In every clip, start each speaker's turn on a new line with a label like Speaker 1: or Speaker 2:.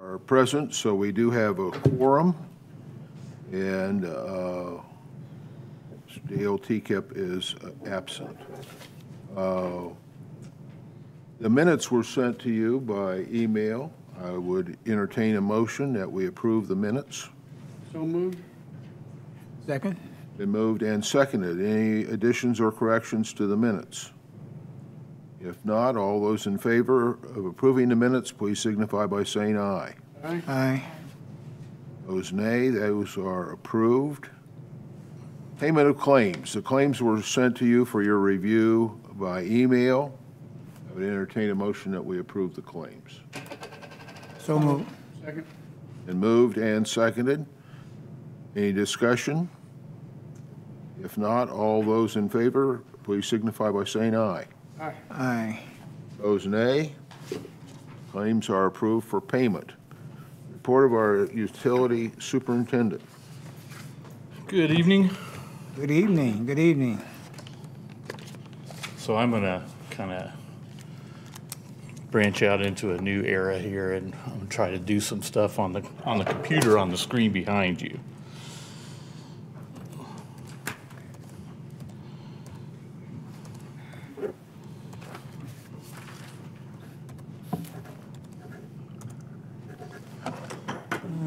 Speaker 1: are present, so we do have a quorum, and Dale Teacup is absent. The minutes were sent to you by email. I would entertain a motion that we approve the minutes.
Speaker 2: So moved.
Speaker 3: Second?
Speaker 1: Been moved and seconded. Any additions or corrections to the minutes? If not, all those in favor of approving the minutes, please signify by saying aye.
Speaker 2: Aye.
Speaker 3: Aye.
Speaker 1: Those nay, those are approved. Payment of claims. The claims were sent to you for your review by email. I would entertain a motion that we approve the claims.
Speaker 3: So moved.
Speaker 2: Second.
Speaker 1: Been moved and seconded. Any discussion? If not, all those in favor, please signify by saying aye.
Speaker 2: Aye.
Speaker 3: Aye.
Speaker 1: Those nay. Claims are approved for payment. Report of our utility superintendent.
Speaker 4: Good evening.
Speaker 3: Good evening. Good evening.
Speaker 4: So I'm going to kind of branch out into a new era here, and I'm going to try to do some stuff on the computer on the screen behind you.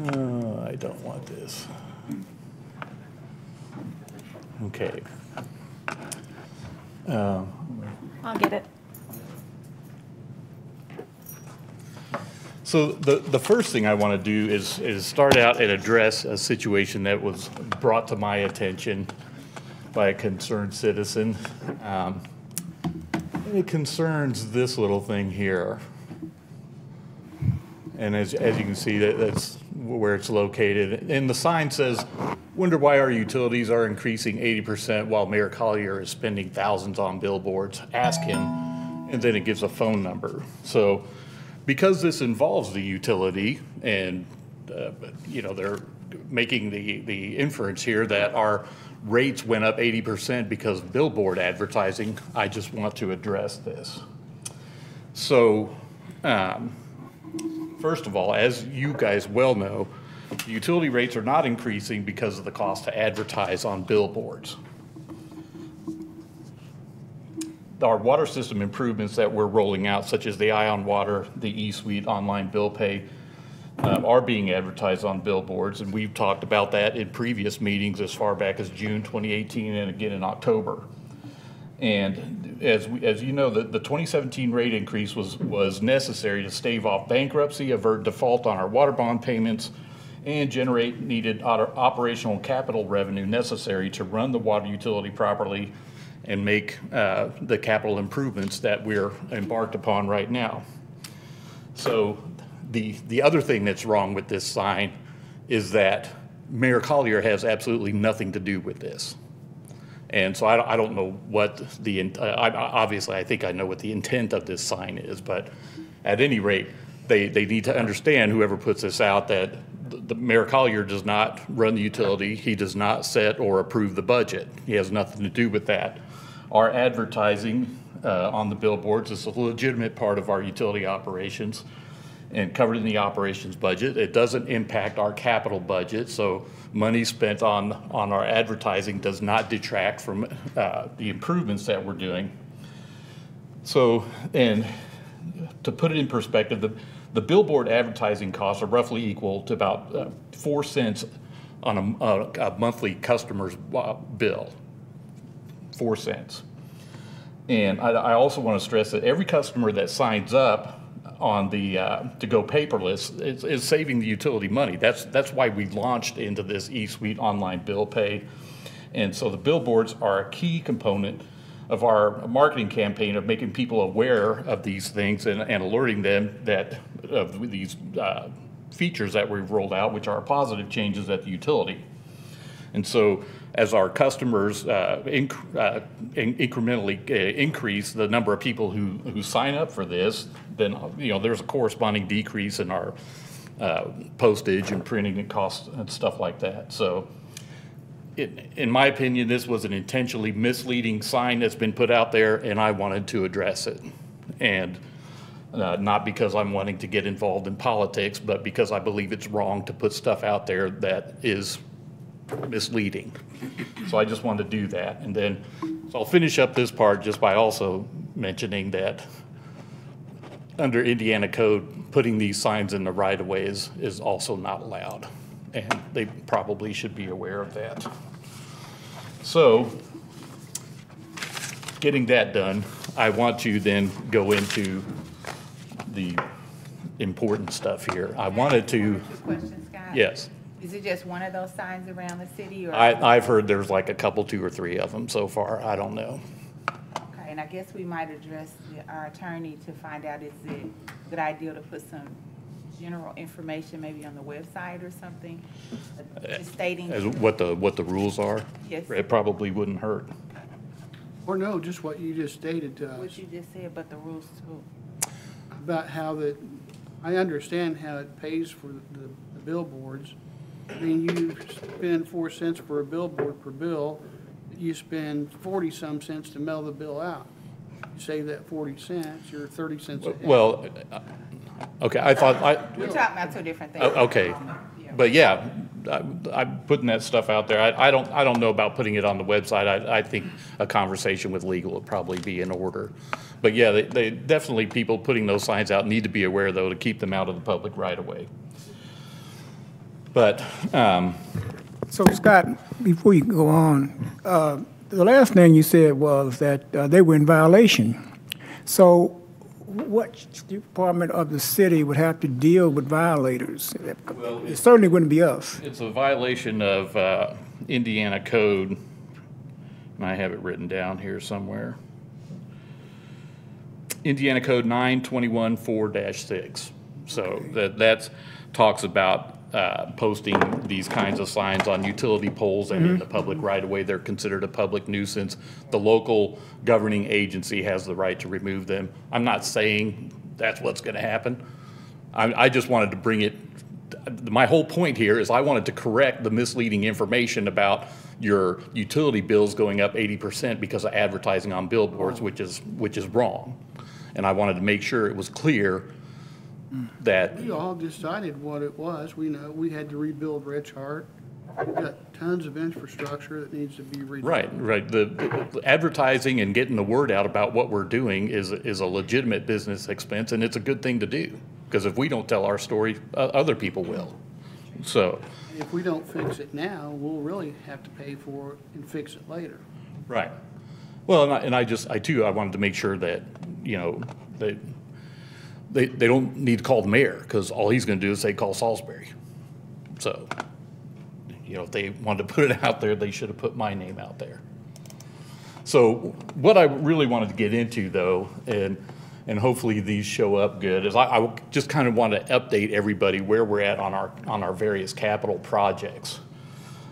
Speaker 4: I don't want this. Okay.
Speaker 5: I'll get it.
Speaker 4: So the first thing I want to do is start out and address a situation that was brought to my attention by a concerned citizen. And it concerns this little thing here. And as you can see, that's where it's located. And the sign says, "Wonder why our utilities are increasing 80% while Mayor Collier is spending thousands on billboards. Ask him." And then it gives a phone number. So because this involves the utility, and they're making the inference here that our rates went up 80% because of billboard advertising, I just want to address this. So first of all, as you guys well know, utility rates are not increasing because of the cost to advertise on billboards. Our water system improvements that we're rolling out, such as the EyeOnWater, the eSuite online bill pay, are being advertised on billboards, and we've talked about that in previous meetings as far back as June 2018 and again in October. And as you know, the 2017 rate increase was necessary to stave off bankruptcy, avert default on our water bond payments, and generate needed operational capital revenue necessary to run the water utility properly and make the capital improvements that we're embarked upon right now. So the other thing that's wrong with this sign is that Mayor Collier has absolutely nothing to do with this. And so I don't know what obviously I think I know what the intent of this sign is, but at any rate, they need to understand, whoever puts this out, that the Mayor Collier does not run the utility. He does not set or approve the budget. He has nothing to do with that. Our advertising on the billboards is a legitimate part of our utility operations and covered in the operations budget. It doesn't impact our capital budget, so money spent on our advertising does not detract from the improvements that we're doing. So, and to put it in perspective, the billboard advertising costs are roughly equal to about 4 cents on a monthly customer's bill. 4 cents. And I also want to stress that every customer that signs up on the to go paperless is saving the utility money. That's why we launched into this eSuite online bill pay. And so the billboards are a key component of our marketing campaign of making people aware of these things and alerting them that of these features that we've rolled out, which are positive changes at the utility. And so as our customers incrementally increase the number of people who sign up for this, then there's a corresponding decrease in our postage and printing and costs and stuff like that. So in my opinion, this was an intentionally misleading sign that's been put out there, and I wanted to address it. And not because I'm wanting to get involved in politics, but because I believe it's wrong to put stuff out there that is misleading. So I just wanted to do that. And then, so I'll finish up this part just by also mentioning that under Indiana code, putting these signs in the right-of-way is also not allowed. And they probably should be aware of that. So, getting that done, I want to then go into the important stuff here. I wanted to,
Speaker 2: Two questions, Scott.
Speaker 4: yes.
Speaker 2: Is it just one of those signs around the city, or?
Speaker 4: I've heard there's like a couple, 2 or 3 of them so far. I don't know.
Speaker 2: Okay, and I guess we might address our attorney to find out, is it a good idea to put some general information maybe on the website or something? Just stating.
Speaker 4: As what the rules are?
Speaker 2: Yes.
Speaker 4: It probably wouldn't hurt.
Speaker 6: Or no, just what you just stated to us
Speaker 2: What you just said, but the rules too.
Speaker 6: about how that, I understand how it pays for the billboards. I mean, you spend 4 cents for a billboard per bill, you spend 40-some cents to mail the bill out. You save that 40 cents, you're 30 cents ahead.
Speaker 4: Well, okay, I thought,
Speaker 2: We're talking about two different things.
Speaker 4: okay.
Speaker 2: Yeah.
Speaker 4: But yeah, I'm putting that stuff out there. I don't know about putting it on the website. I think a conversation with legal would probably be in order. But yeah, they definitely, people putting those signs out need to be aware, though, to keep them out of the public right of way. But,
Speaker 3: So Scott, before you go on, the last thing you said was that they were in violation. So what department of the city would have to deal with violators? It certainly wouldn't be us.
Speaker 4: it's a violation of Indiana code, and I have it written down here somewhere. Indiana code 921-4-6. So that talks about posting these kinds of signs on utility poles and in the public right of way. They're considered a public nuisance. The local governing agency has the right to remove them. I'm not saying that's what's going to happen. I just wanted to bring it, my whole point here is I wanted to correct the misleading information about your utility bills going up 80% because of advertising on billboards, which is wrong. And I wanted to make sure it was clear that,
Speaker 6: We all decided what it was. We know we had to rebuild Rich Hart. We've got tons of infrastructure that needs to be redone.
Speaker 4: right. The advertising and getting the word out about what we're doing is a legitimate business expense, and it's a good thing to do. Because if we don't tell our story, other people will. So,
Speaker 6: If we don't fix it now, we'll really have to pay for it and fix it later.
Speaker 4: right. Well, and I wanted to make sure that, you know, they don't need to call the mayor, because all he's gonna do is say, call Salisbury. So, you know, if they wanted to put it out there, they should have put my name out there. So what I really wanted to get into, though, and hopefully these show up good, is I just kind of want to update everybody where we're at on our various capital projects.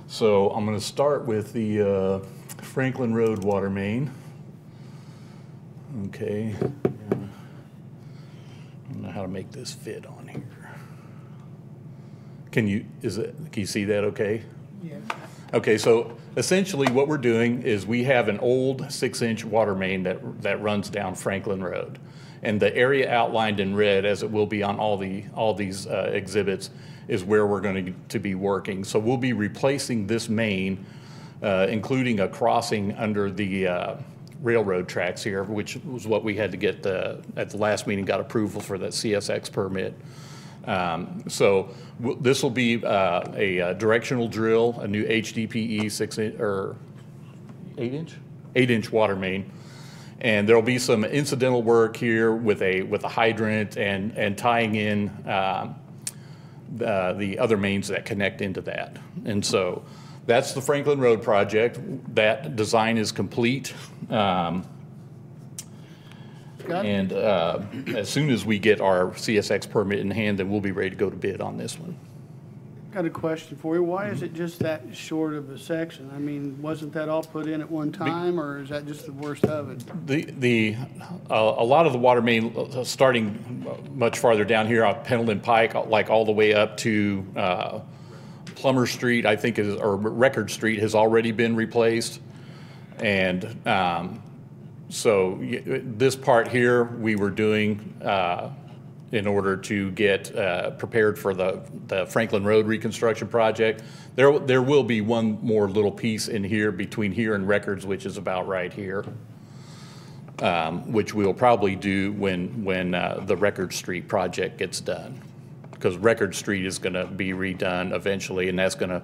Speaker 4: So I'm going to start with the Franklin Road water main. Okay. I don't know how to make this fit on here. Can you see that okay?
Speaker 3: Yeah.
Speaker 4: Okay, so essentially what we're doing is we have an old 6-inch water main that runs down Franklin Road. And the area outlined in red, as it will be on all these exhibits, is where we're going to be working. So we'll be replacing this main, including a crossing under the railroad tracks here, which was what we had to get at the last meeting, got approval for that CSX permit. So this will be a directional drill, a new HDPE 6-inch or 8-inch water main. And there'll be some incidental work here with a hydrant and tying in the other mains that connect into that. And so that's the Franklin Road project. That design is complete. And as soon as we get our CSX permit in hand, then we'll be ready to go to bid on this one.
Speaker 6: Got a question for you. Why is it just that short of a section? I mean, wasn't that all put in at one time, or is that just the worst of it?
Speaker 4: A lot of the water main, starting much farther down here on Pendleton Pike, like all the way up to Plummer Street, I think, or Record Street, has already been replaced. And so this part here, we were doing in order to get prepared for the Franklin Road reconstruction project. There will be one more little piece in here between here and Records, which is about right here, which we'll probably do when the Record Street project gets done. Because Record Street is going to be redone eventually, and that's going to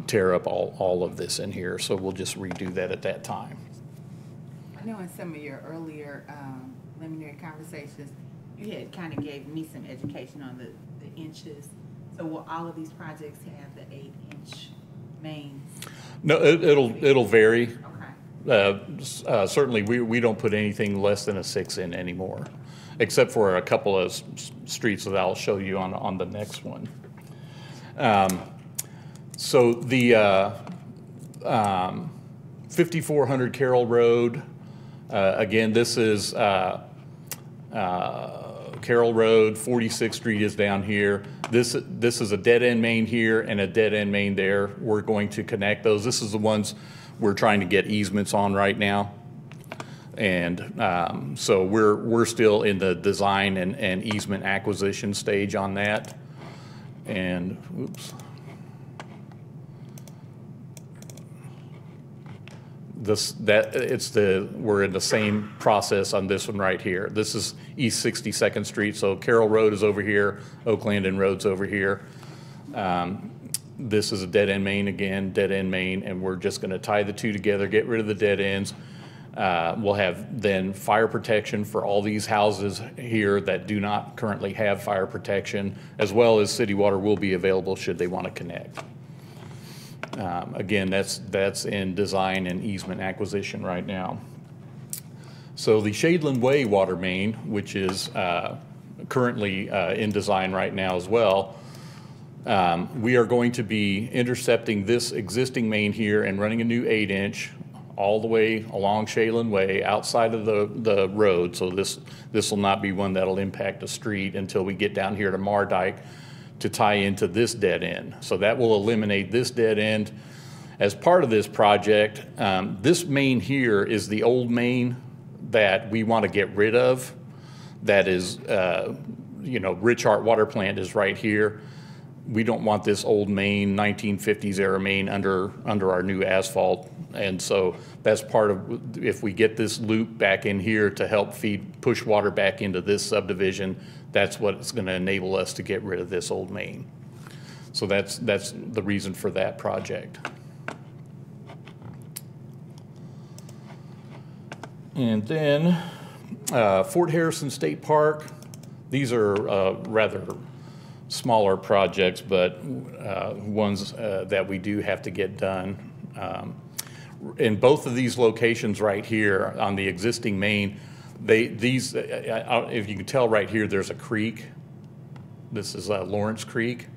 Speaker 4: tear up all of this in here. So we'll just redo that at that time.
Speaker 2: I know in some of your earlier preliminary conversations, you had kind of gave me some education on the inches. So will all of these projects have the 8-inch mains?
Speaker 4: No, it'll vary.
Speaker 2: Okay.
Speaker 4: Certainly, we don't put anything less than a 6 in anymore, except for a couple of streets that I'll show you on the next one. So the 5400 Carroll Road, again, this is Carroll Road, 46th Street is down here. This is a dead-end main here and a dead-end main there. We're going to connect those. This is the ones we're trying to get easements on right now. And so we're still in the design and easement acquisition stage on that. And, oops. We're in the same process on this one right here. This is East 62nd Street, so Carroll Road is over here, Oak Landing Road's over here. This is a dead-end main again, dead-end main, and we're just gonna tie the two together, get rid of the dead ends. We'll have then fire protection for all these houses here that do not currently have fire protection, as well as city water will be available should they want to connect. Again, that's in design and easement acquisition right now. So the Shadeland Way water main, which is currently in design right now as well, we are going to be intercepting this existing main here and running a new 8-inch all the way along Shadeland Way outside of the road. So this will not be one that'll impact the street until we get down here to Mardyke to tie into this dead end. So that will eliminate this dead end. As part of this project, this main here is the old main that we want to get rid of. That is, Rich Hart Water Plant is right here. We don't want this old main, 1950s era main under our new asphalt. And so that's part of, if we get this loop back in here to help push water back into this subdivision, that's what's going to enable us to get rid of this old main. So that's the reason for that project. And then Fort Harrison State Park, these are rather smaller projects, but ones that we do have to get done. In both of these locations right here on the existing main, if you can tell right here, there's a creek. This is Lawrence Creek.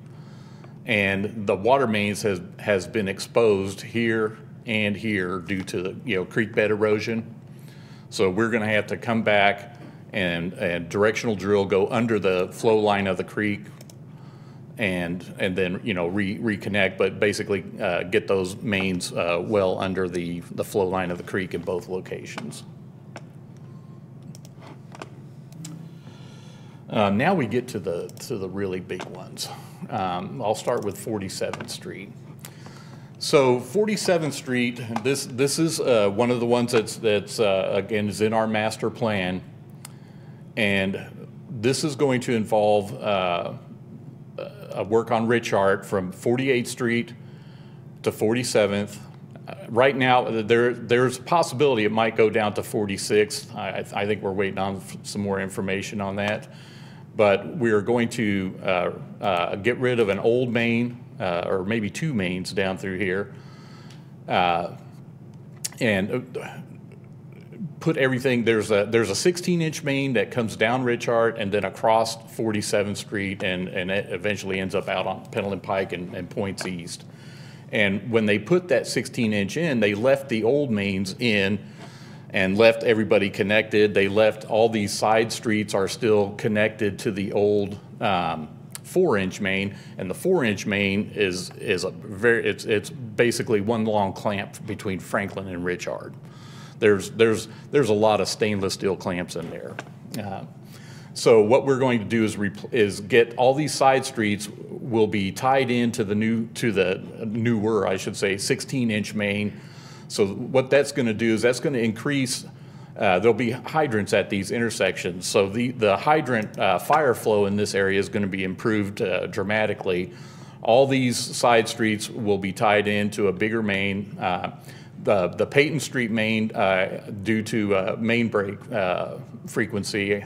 Speaker 4: And the water mains has been exposed here and here due to creek bed erosion. So we're gonna have to come back and directional drill, go under the flow line of the creek and then reconnect, but basically get those mains well under the flow line of the creek in both locations. Now we get to the really big ones. I'll start with 47th Street. So 47th Street, this is one of the ones that's again is in our master plan, and this is going to involve a work on Rich Hart from 48th Street to 47th. Right now, there's a possibility it might go down to 46th. I think we're waiting on some more information on that. But we are going to get rid of an old main, or maybe two mains down through here, and put everything. There's a 16-inch main that comes down Rich Hart and then across 47th Street and it eventually ends up out on Pendleton Pike and points east. And when they put that 16-inch in, they left the old mains in and left everybody connected. They left all these side streets are still connected to the old 4-inch main, and the 4-inch main is it's basically one long clamp between Franklin and Rich Hart. There's a lot of stainless steel clamps in there. So what we're going to do is get all these side streets will be tied into the newer, I should say, 16-inch main. So what that's going to do is that's going to increase. There'll be hydrants at these intersections. So the hydrant fire flow in this area is going to be improved dramatically. All these side streets will be tied into a bigger main. The Peyton Street main, due to main break frequency,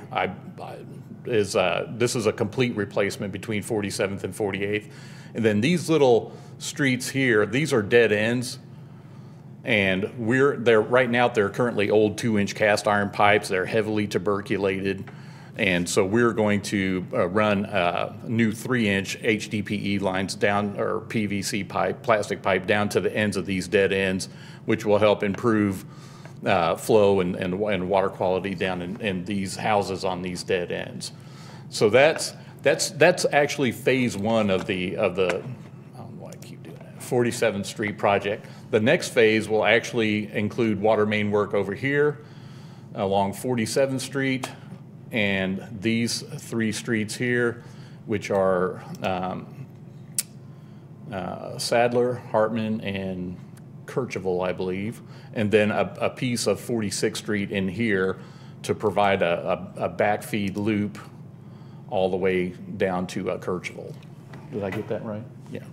Speaker 4: this is a complete replacement between 47th and 48th. And then these little streets here, these are dead ends. And right now they're currently old 2-inch cast iron pipes. They're heavily tuberculated. And so we're going to run new 3-inch HDPE lines down, or PVC pipe, plastic pipe, down to the ends of these dead ends, which will help improve flow and water quality down in these houses on these dead ends. So that's actually phase one of the I don't know why I keep doing that, 47th Street project. The next phase will actually include water main work over here along 47th Street and these 3 streets here, which are Sadler, Hartman, and Kercheval, I believe, and then a piece of 46th Street in here to provide a backfeed loop all the way down to Kercheval. Did I get that right? Yeah.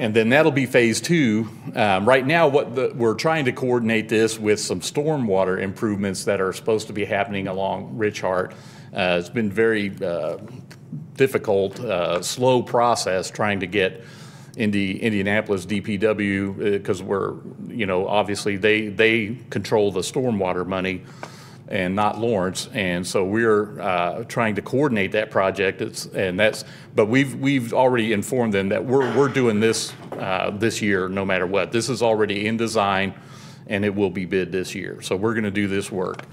Speaker 4: And then that'll be phase 2. Right now, we're trying to coordinate this with some stormwater improvements that are supposed to be happening along Rich Hart. It's been very difficult, slow process trying to get Indianapolis DPW, because obviously they control the stormwater money and not Lawrence, and so we're trying to coordinate that project. But we've already informed them that we're doing this this year no matter what. This is already in design, and it will be bid this year. So we're going to do this work.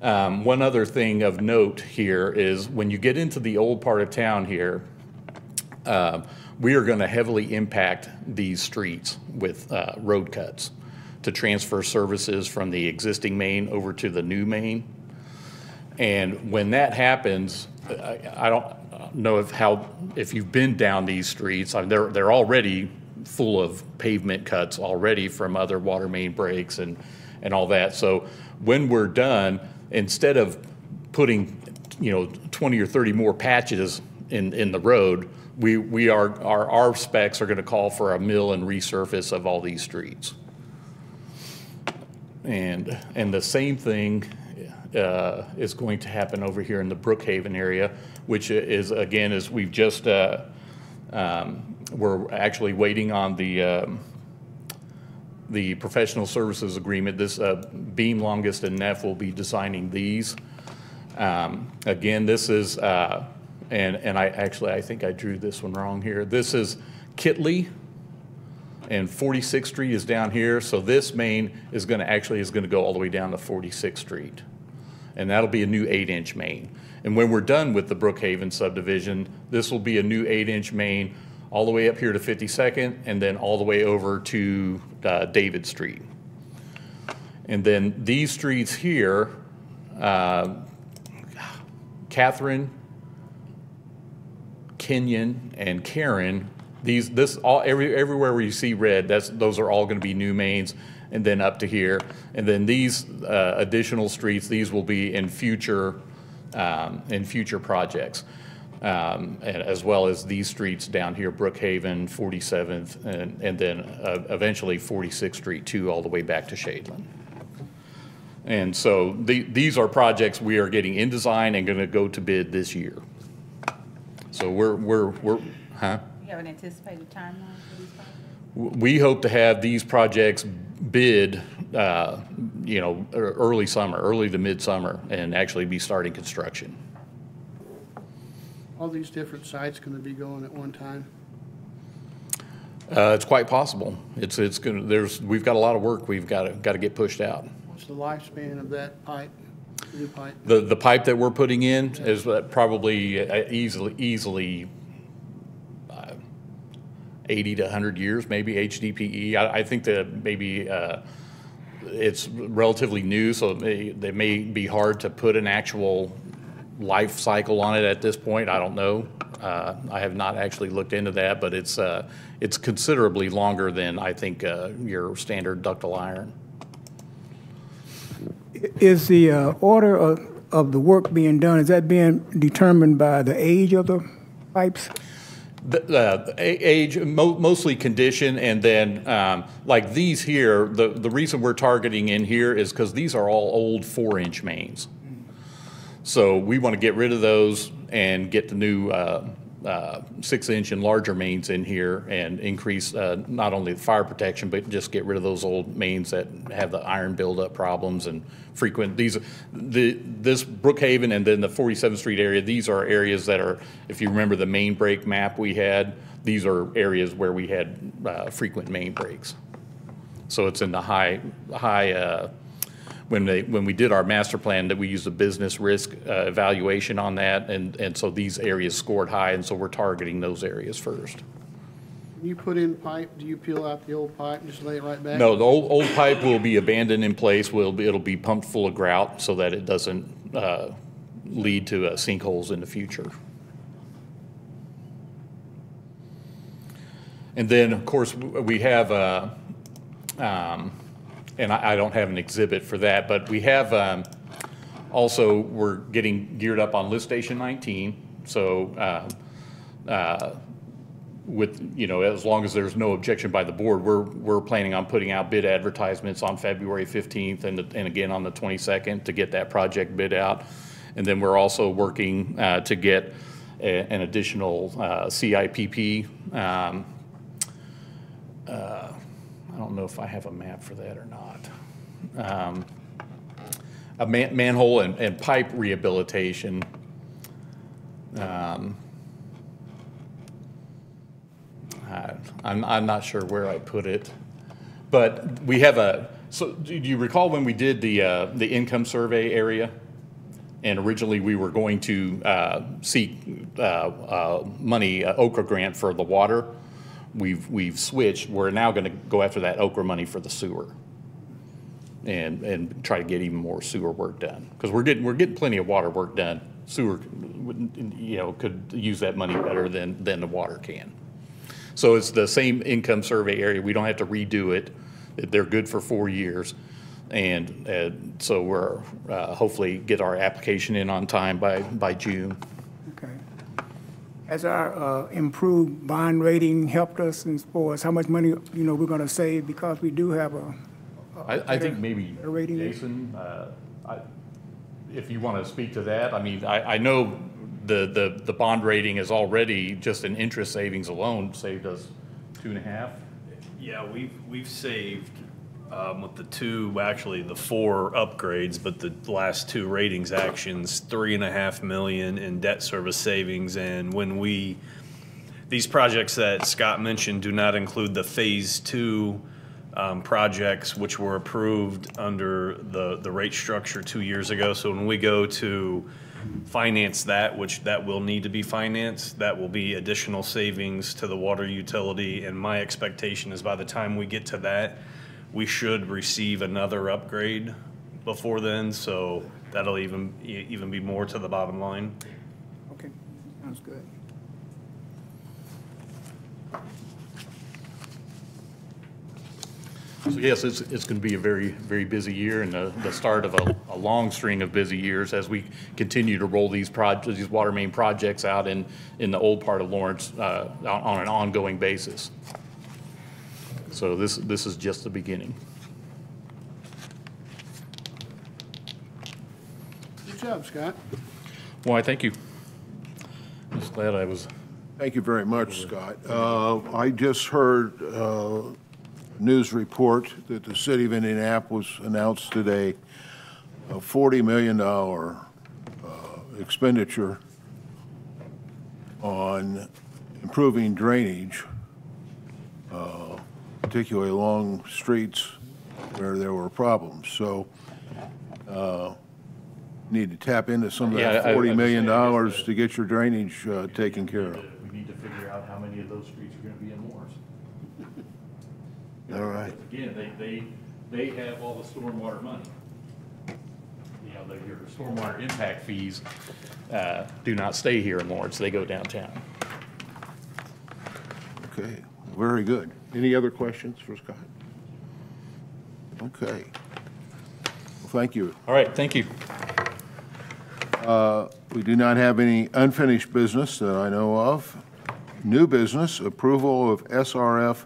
Speaker 4: One other thing of note here is when you get into the old part of town here, we are going to heavily impact these streets with road cuts to transfer services from the existing main over to the new main. And when that happens, I don't know if you've been down these streets. I mean, they're already full of pavement cuts already from other water main breaks and all that. So when we're done, instead of putting 20 or 30 more patches in the road, our specs are going to call for a mill and resurface of all these streets. And the same thing is going to happen over here in the Brookhaven area, which is, again, is we've just, we're actually waiting on the professional services agreement. This Beam, Longest, and Neff will be designing these. Again, this is, and I think I drew this one wrong here. This is Kitley, and 46th Street is down here. So this main is going to go all the way down to 46th Street. And that'll be a new 8-inch main. And when we're done with the Brookhaven subdivision, this will be a new 8-inch main all the way up here to 52nd and then all the way over to David Street. And then these streets here, Catherine, Kenyon, and Karen, everywhere where you see red, those are all going to be new mains, and then up to here. And then these additional streets, these will be in future projects, and as well as these streets down here, Brookhaven, 47th, and then eventually 46th Street too, all the way back to Shadeland. And so these are projects we are getting in design and going to go to bid this year. So huh?
Speaker 2: You have an anticipated timeline for these projects?
Speaker 4: We hope to have these projects bid, early summer, early to midsummer, and actually be starting construction.
Speaker 6: All these different sites going to be going at one time?
Speaker 4: It's quite possible. We've got a lot of work we've got to get pushed out.
Speaker 6: What's the lifespan of that pipe, new pipe?
Speaker 4: The pipe that we're putting in is probably easily 80 to 100 years, maybe HDPE. I think that maybe it's relatively new, so they may be hard to put an actual life cycle on it at this point. I don't know. I have not actually looked into that, but it's considerably longer than I think your standard ductile iron.
Speaker 3: Is the order of the work being done, is that being determined by the age of the pipes?
Speaker 4: The age, mostly condition, and then like these here, the reason we're targeting in here is because these are all old 4-inch mains. So we want to get rid of those and get the new 6-inch and larger mains in here and increase not only the fire protection, but just get rid of those old mains that have the iron buildup problems and frequent. This Brookhaven and then the 47th Street area, these are areas that are, if you remember the main break map we had, these are areas where we had frequent main breaks. So it's in the high when we did our master plan, that we used a business risk evaluation on that, and so these areas scored high, and so we're targeting those areas first.
Speaker 6: When you put in pipe, do you peel out the old pipe and just lay it right back?
Speaker 4: No, the old pipe will be abandoned in place. It'll be pumped full of grout so that it doesn't lead to sinkholes in the future. And then, of course, we have and I don't have an exhibit for that, but we have also, we're getting geared up on Lift Station 19. So with, you know, as long as there's no objection by the board, we're planning on putting out bid advertisements on February 15th and again on the 22nd to get that project bid out. And then we're also working to get an additional CIPP. I don't know if I have a map for that or not. A manhole and pipe rehabilitation. I'm not sure where I put it, but we have so do you recall when we did the income survey area? And originally we were going to seek money, Okra grant for the water. We've switched. We're now going to go after that Okra money for the sewer, and try to get even more sewer work done, because we're getting plenty of water work done. Sewer, you know, could use that money better than the water can. So it's the same income survey area. We don't have to redo it. They're good for 4 years, and so we're hopefully get our application in on time by June.
Speaker 3: Okay. Has our improved bond rating helped us as far as how much money, you know, we're going to save because we do have
Speaker 4: I think maybe
Speaker 3: better rating?
Speaker 4: Jason, if you want to speak to that. I mean, I know the bond rating is already, just in interest savings alone, saved us 2.5.
Speaker 7: Yeah, we've saved with the 4 upgrades, but the last 2 ratings actions, $3.5 million in debt service savings. And when these projects that Scott mentioned do not include the phase 2 projects, which were approved under the rate structure 2 years ago. So when we go to finance that, which that will need to be financed, that will be additional savings to the water utility. And my expectation is by the time we get to that, we should receive another upgrade before then. So that'll even be more to the bottom line.
Speaker 3: Okay, sounds good.
Speaker 4: So yes, it's going to be a very, very busy year, and the start of a long string of busy years as we continue to roll these water main projects out in the old part of Lawrence on an ongoing basis. So this is just the beginning.
Speaker 6: Good job, Scott.
Speaker 4: Why, thank you. Just glad I was.
Speaker 1: Thank you very much, Scott. I just heard news report that the city of Indianapolis announced today a $40 million expenditure on improving drainage, particularly along streets where there were problems. So need to tap into some of that $40 million to get your drainage taken care of.
Speaker 4: We need to figure out how many of those streets are going to be in Lawrence.
Speaker 1: All right.
Speaker 4: Again, they have all the stormwater money. You know, your stormwater impact fees do not stay here in Lawrence, they go downtown.
Speaker 1: Okay, very good. Any other questions for Scott? Okay. Well, thank you.
Speaker 4: All right, thank you.
Speaker 1: We do not have any unfinished business that I know of. New business, approval of SRF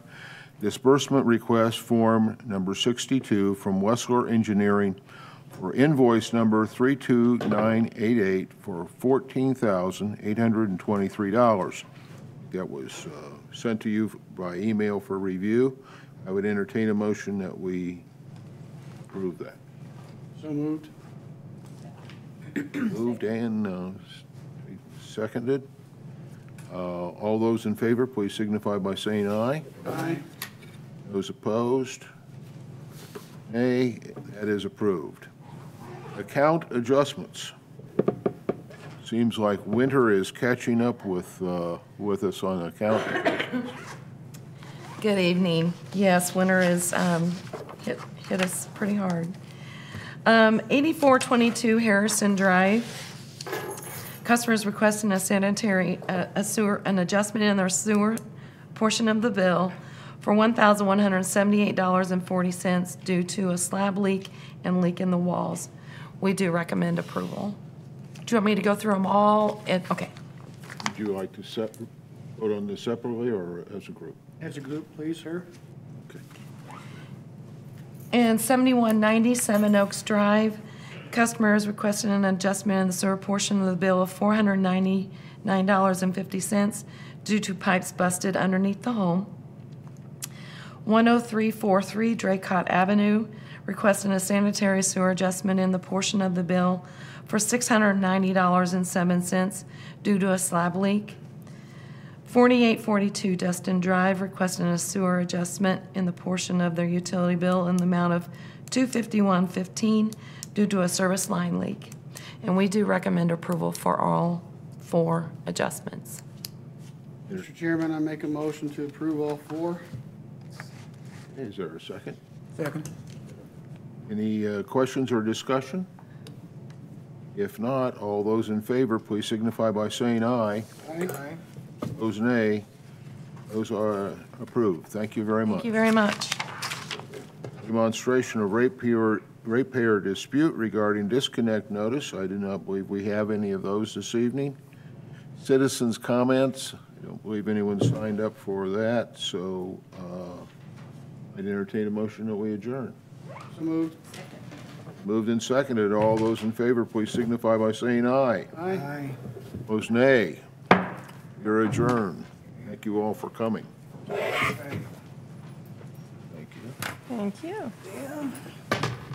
Speaker 1: disbursement request form number 62 from Wessler Engineering for invoice number 32988 for $14,823. That was sent to you by email for review. I would entertain a motion that we approve that.
Speaker 6: So moved.
Speaker 1: Moved and seconded. All those in favor, please signify by saying aye.
Speaker 6: Aye.
Speaker 1: Those opposed? Nay. That is approved. Account adjustments. Seems like winter is catching up with us on account adjustments.
Speaker 8: Good evening. Yes, winter is hit us pretty hard. 8422 Harrison Drive. Customers requesting a an adjustment in their sewer portion of the bill for $1,178.40 due to a slab leak and leak in the walls. We do recommend approval. Do you want me to go through them all? Okay.
Speaker 1: Would you like to vote on this separately or as a group?
Speaker 6: As a group, please, sir.
Speaker 1: Okay.
Speaker 8: And 7197 Oaks Drive, customer is requesting an adjustment in the sewer portion of the bill of $499.50 due to pipes busted underneath the home. 10343 Draycott Avenue, requesting a sanitary sewer adjustment in the portion of the bill for $690.07 due to a slab leak. 4842 Dustin Drive, requesting a sewer adjustment in the portion of their utility bill in the amount of $251.15 due to a service line leak. And we do recommend approval for all 4 adjustments.
Speaker 6: Mr. Chairman, I make a motion to approve all 4.
Speaker 1: Is there a second?
Speaker 3: Second.
Speaker 1: Any questions or discussion? If not, all those in favor, please signify by saying aye.
Speaker 6: Aye.
Speaker 1: Those nay. Those are approved. Thank you very much.
Speaker 8: Thank you very much.
Speaker 1: Demonstration of ratepayer dispute regarding disconnect notice. I do not believe we have any of those this evening. Citizens' comments. I don't believe anyone signed up for that, so I'd entertain a motion that we adjourn.
Speaker 6: So moved.
Speaker 1: Moved and seconded. All those in favor, please signify by saying aye.
Speaker 6: Aye.
Speaker 1: Opposed, nay. You're adjourned. Thank you all for coming. Thank you.
Speaker 5: Thank you.